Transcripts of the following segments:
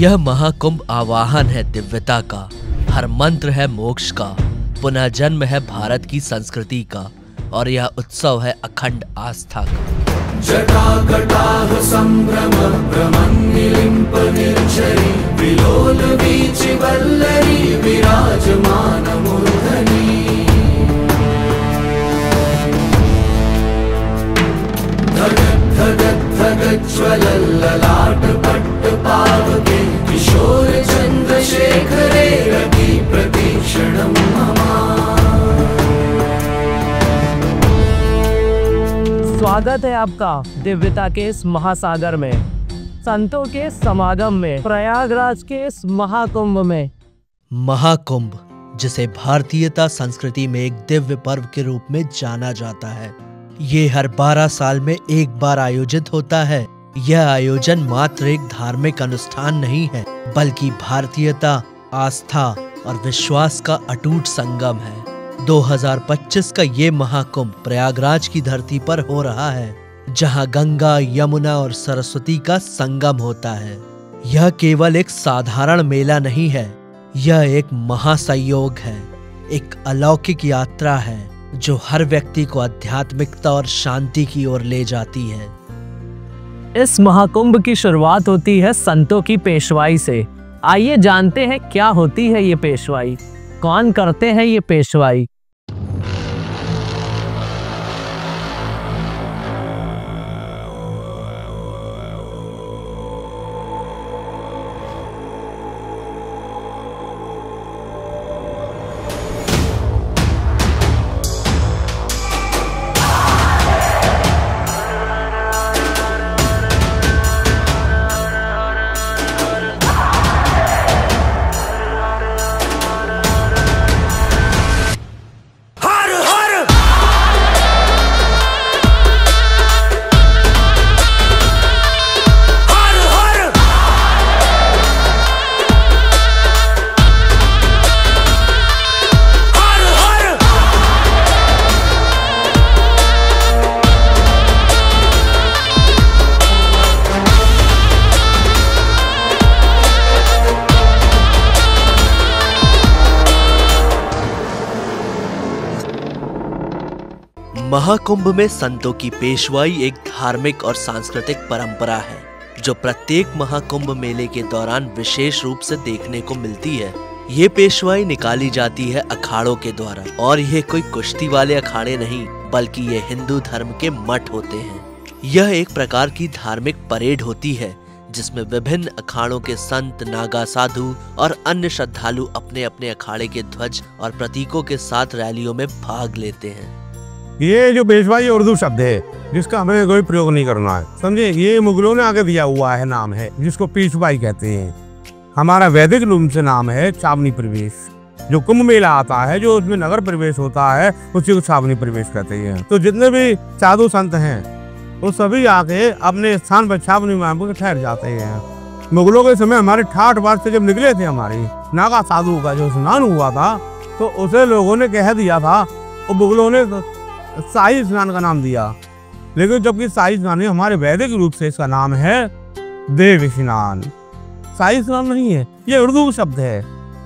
यह महाकुंभ आवाहन है दिव्यता का, हर मंत्र है मोक्ष का, पुनः जन्म है भारत की संस्कृति का, और यह उत्सव है अखंड आस्था का। जटाकटाह संभ्रम भ्रमन्निलिम्प निर्झरी विलोल वीचि वल्लरी विराजमान मूर्धनि। धगत् धगत् धगत् ज्वलल्ललाट पट्ट पावके किशोर चन्द्रशेखरे रति प्रतीक्षणं मम। स्वागत है आपका दिव्यता के इस महासागर में, संतों के समागम में, प्रयागराज के इस महाकुंभ में। महाकुंभ, जिसे भारतीयता संस्कृति में एक दिव्य पर्व के रूप में जाना जाता है, ये हर 12 साल में एक बार आयोजित होता है। यह आयोजन मात्र एक धार्मिक अनुष्ठान नहीं है, बल्कि भारतीयता, आस्था और विश्वास का अटूट संगम है। 2025 का ये महाकुंभ प्रयागराज की धरती पर हो रहा है, जहां गंगा, यमुना और सरस्वती का संगम होता है। यह केवल एक साधारण मेला नहीं है, यह एक महासंयोग है, एक अलौकिक यात्रा है जो हर व्यक्ति को आध्यात्मिकता और शांति की ओर ले जाती है। इस महाकुंभ की शुरुआत होती है संतों की पेशवाई से। आइए जानते हैं क्या होती है ये पेशवाई, कौन करते हैं ये पेशवाई। महाकुंभ में संतों की पेशवाई एक धार्मिक और सांस्कृतिक परंपरा है, जो प्रत्येक महाकुंभ मेले के दौरान विशेष रूप से देखने को मिलती है। ये पेशवाई निकाली जाती है अखाड़ों के द्वारा, और ये कोई कुश्ती वाले अखाड़े नहीं, बल्कि ये हिंदू धर्म के मठ होते हैं। यह एक प्रकार की धार्मिक परेड होती है, जिसमें विभिन्न अखाड़ों के संत, नागा साधु और अन्य श्रद्धालु अपने अपने अखाड़े के ध्वज और प्रतीकों के साथ रैलियों में भाग लेते हैं। ये जो पेशवाई उर्दू शब्द है, जिसका हमें कोई प्रयोग नहीं करना है, समझे। ये मुगलों ने आगे दिया हुआ है नाम है, जिसको पेशवाई कहते हैं। हमारा वैदिक रूप से नाम है छावनी प्रवेश। जो कुंभ मेला आता है, जो उसमें नगर प्रवेश होता है, उसी को छावनी प्रवेश कहते हैं। तो जितने भी साधु संत हैं, वो सभी आके अपने स्थान पर छावनी में ठहर जाते हैं। मुगलों के समय हमारे ठाठ बात से जब निकले थे, हमारे नागा साधु का जो स्नान हुआ था, तो उसे लोगों ने कह दिया था, और मुगलों ने शाही स्नान का नाम दिया। लेकिन जबकि शाही स्नान हमारे वैदिक रूप से इसका नाम है देव स्नान। शाही स्नान नहीं है, ये उर्दू शब्द है,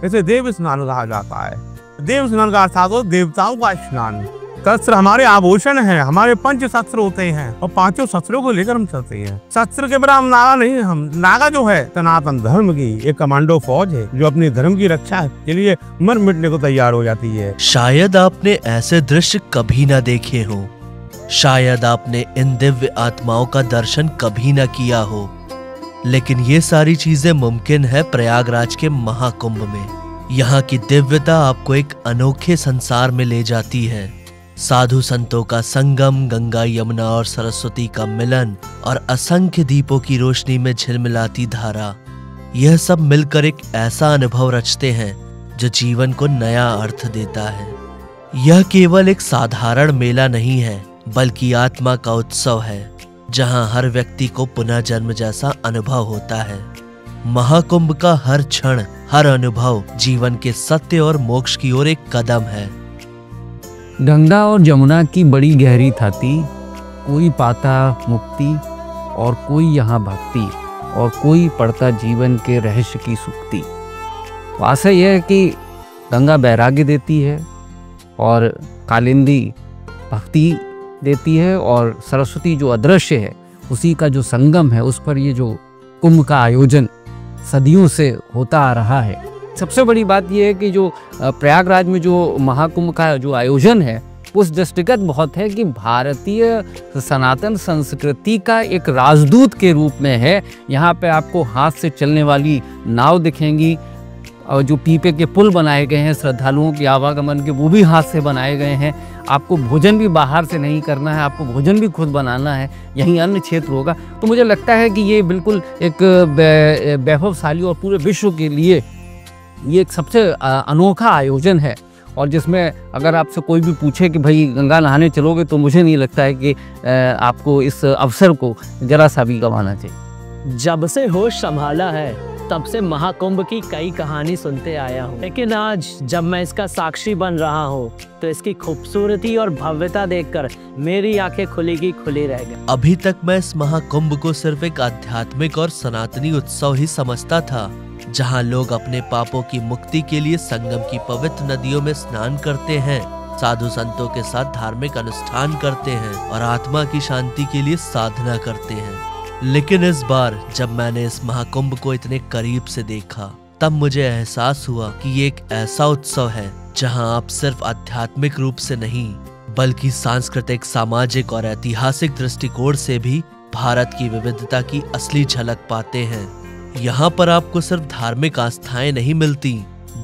इसे देव स्नान कहा जाता है। देव स्नान का अर्थात हो देवताओं का स्नान। शस्त्र हमारे आभूषण हैं, हमारे 5 शस्त्र होते हैं, और 5 शस्त्रों को लेकर हम चलते हैं। शस्त्र के बराबर हम नागा नहीं, हम नागा जो है सनातन धर्म की एक कमांडो फौज है, जो अपने धर्म की रक्षा के लिए मर मिटने को तैयार हो जाती है। शायद आपने ऐसे दृश्य कभी न देखे हो, शायद आपने इन दिव्य आत्माओं का दर्शन कभी न किया हो, लेकिन ये सारी चीजें मुमकिन है प्रयागराज के महाकुंभ में। यहाँ की दिव्यता आपको एक अनोखे संसार में ले जाती है। साधु संतों का संगम, गंगा, यमुना और सरस्वती का मिलन, और असंख्य दीपों की रोशनी में झिलमिलाती धारा, यह सब मिलकर एक ऐसा अनुभव रचते हैं जो जीवन को नया अर्थ देता है। यह केवल एक साधारण मेला नहीं है, बल्कि आत्मा का उत्सव है, जहां हर व्यक्ति को पुनः जन्म जैसा अनुभव होता है। महाकुंभ का हर क्षण, हर अनुभव जीवन के सत्य और मोक्ष की ओर एक कदम है। गंगा और यमुना की बड़ी गहरी थाती, कोई पाता मुक्ति और कोई यहाँ भक्ति, और कोई पढ़ता जीवन के रहस्य की सुक्ति। तो आशा यह है कि गंगा वैराग्य देती है और कालिंदी भक्ति देती है और सरस्वती जो अदृश्य है उसी का जो संगम है उस पर ये जो कुंभ का आयोजन सदियों से होता आ रहा है। सबसे बड़ी बात यह है कि जो प्रयागराज में जो महाकुंभ का जो आयोजन है उस दृष्टिगत बहुत है कि भारतीय सनातन संस्कृति का एक राजदूत के रूप में है। यहाँ पे आपको हाथ से चलने वाली नाव दिखेंगी और जो पीपे के पुल बनाए गए हैं श्रद्धालुओं के आवागमन के, वो भी हाथ से बनाए गए हैं। आपको भोजन भी बाहर से नहीं करना है, आपको भोजन भी खुद बनाना है, यहीं अन्न क्षेत्र होगा। तो मुझे लगता है कि ये बिल्कुल एक वैभवशाली और पूरे विश्व के लिए ये एक सबसे अनोखा आयोजन है और जिसमें अगर आपसे कोई भी पूछे कि भाई गंगा नहाने चलोगे तो मुझे नहीं लगता है कि आपको इस अवसर को जरा सा भी गंवाना चाहिए। जब से होश संभाला है तब से महाकुंभ की कई कहानी सुनते आया हूँ, लेकिन आज जब मैं इसका साक्षी बन रहा हूँ तो इसकी खूबसूरती और भव्यता देखकर मेरी आंखें खुली की खुली रह गई। अभी तक मैं इस महाकुंभ को सिर्फ एक आध्यात्मिक और सनातनी उत्सव ही समझता था, जहां लोग अपने पापों की मुक्ति के लिए संगम की पवित्र नदियों में स्नान करते हैं, साधु संतों के साथ धार्मिक अनुष्ठान करते हैं और आत्मा की शांति के लिए साधना करते हैं। लेकिन इस बार जब मैंने इस महाकुंभ को इतने करीब से देखा तब मुझे एहसास हुआ कि ये एक ऐसा उत्सव है जहां आप सिर्फ आध्यात्मिक रूप से नहीं बल्कि सांस्कृतिक, सामाजिक और ऐतिहासिक दृष्टिकोण से भी भारत की विविधता की असली झलक पाते हैं। यहाँ पर आपको सिर्फ धार्मिक आस्थाएं नहीं मिलती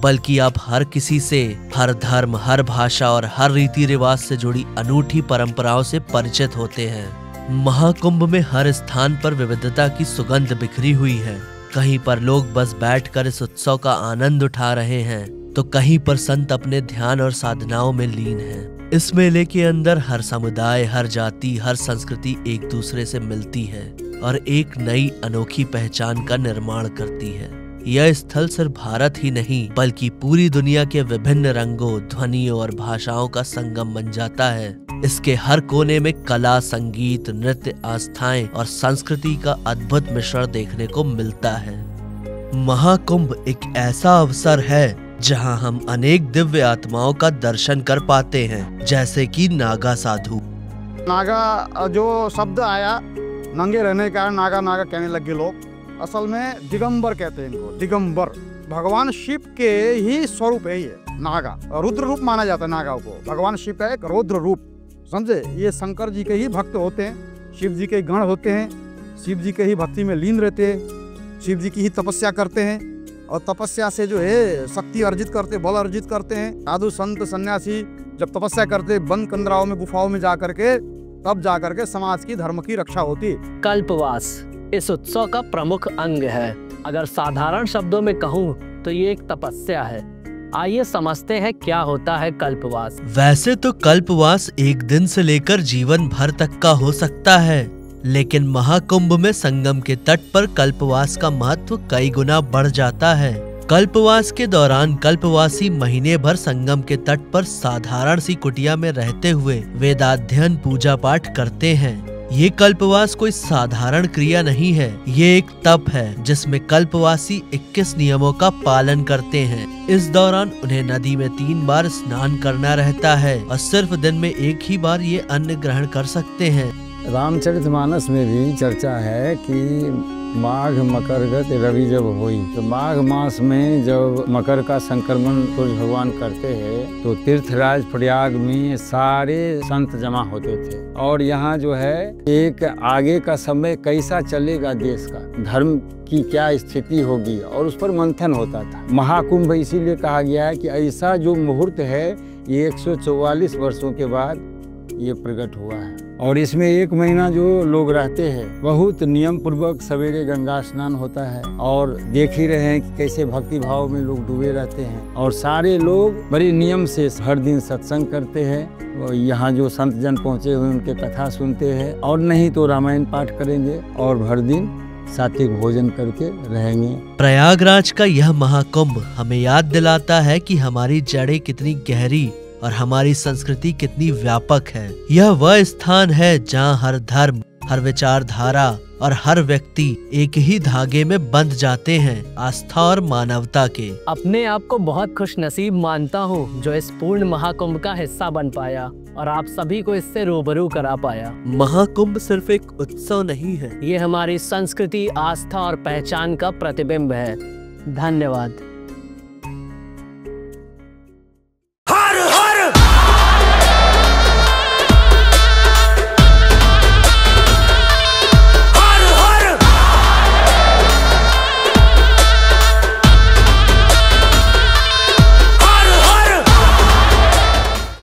बल्कि आप हर किसी से, हर धर्म, हर भाषा और हर रीति रिवाज से जुड़ी अनूठी परंपराओं से परिचित होते हैं। महाकुंभ में हर स्थान पर विविधता की सुगंध बिखरी हुई है। कहीं पर लोग बस बैठकर इस उत्सव का आनंद उठा रहे हैं तो कहीं पर संत अपने ध्यान और साधनाओं में लीन हैं। इस मेले के अंदर हर समुदाय, हर जाति, हर संस्कृति एक दूसरे से मिलती है और एक नई अनोखी पहचान का निर्माण करती है। यह स्थल सिर्फ भारत ही नहीं बल्कि पूरी दुनिया के विभिन्न रंगों, ध्वनियों और भाषाओं का संगम बन जाता है। इसके हर कोने में कला, संगीत, नृत्य, आस्थाएं और संस्कृति का अद्भुत मिश्रण देखने को मिलता है। महाकुंभ एक ऐसा अवसर है जहां हम अनेक दिव्य आत्माओं का दर्शन कर पाते हैं, जैसे कि नागा साधु। नागा जो शब्द आया, नंगे रहने के कारण नागा नागा कहने लगे लोग। असल में दिगंबर कहते हैं इनको, दिगंबर। भगवान शिव के ही स्वरूप है ये नागा, रुद्र रूप माना जाता है नागा को। भगवान शिव का एक रुद्र रूप, समझे। ये शंकर जी के ही भक्त होते हैं, शिव जी के गण होते हैं, शिव जी के ही भक्ति में लीन रहते हैं, शिव जी की ही तपस्या करते हैं और तपस्या से जो है शक्ति अर्जित करते, बल अर्जित करते हैं। साधु संत सन्यासी जब तपस्या करते बंद कंदराओं में, गुफाओं में जा करके, तब जा करके समाज की, धर्म की रक्षा होती। कल्पवास इस उत्सव का प्रमुख अंग है। अगर साधारण शब्दों में कहूँ तो ये एक तपस्या है। आइए समझते हैं क्या होता है कल्पवास। वैसे तो कल्पवास एक दिन से लेकर जीवन भर तक का हो सकता है, लेकिन महाकुंभ में संगम के तट पर कल्पवास का महत्व कई गुना बढ़ जाता है। कल्पवास के दौरान कल्पवासी महीने भर संगम के तट पर साधारण सी कुटिया में रहते हुए वेदाध्ययन, पूजा पाठ करते हैं। ये कल्पवास कोई साधारण क्रिया नहीं है, ये एक तप है जिसमें कल्पवासी 21 नियमों का पालन करते हैं। इस दौरान उन्हें नदी में 3 बार स्नान करना रहता है और सिर्फ दिन में 1 ही बार ये अन्न ग्रहण कर सकते हैं। रामचरितमानस में भी चर्चा है कि माघ मकर गत रवि जब हुई, तो माघ मास में जब मकर का संक्रमण सूर्य भगवान करते हैं तो तीर्थराज प्रयाग में सारे संत जमा होते थे और यहाँ जो है एक आगे का समय कैसा चलेगा, देश का धर्म की क्या स्थिति होगी और उस पर मंथन होता था। महाकुंभ इसीलिए कहा गया है कि ऐसा जो मुहूर्त है ये 144 वर्षों के बाद ये प्रकट हुआ है और इसमें 1 महीना जो लोग रहते हैं बहुत नियम पूर्वक सवेरे गंगा स्नान होता है और देख ही रहे हैं कि कैसे भक्ति भाव में लोग डूबे रहते हैं और सारे लोग बड़े नियम से हर दिन सत्संग करते हैं और यहाँ जो संत जन पहुँचे हुए उनके कथा सुनते हैं और नहीं तो रामायण पाठ करेंगे और भर दिन सात्विक भोजन करके रहेंगे। प्रयागराज का यह महाकुंभ हमें याद दिलाता है कि हमारी जड़ें कितनी गहरी और हमारी संस्कृति कितनी व्यापक है। यह वह स्थान है जहाँ हर धर्म, हर विचारधारा और हर व्यक्ति एक ही धागे में बंध जाते हैं, आस्था और मानवता के। अपने आप को बहुत खुशनसीब मानता हूँ जो इस पूर्ण महाकुंभ का हिस्सा बन पाया और आप सभी को इससे रूबरू करा पाया। महाकुंभ सिर्फ एक उत्सव नहीं है, ये हमारी संस्कृति, आस्था और पहचान का प्रतिबिंब है। धन्यवाद।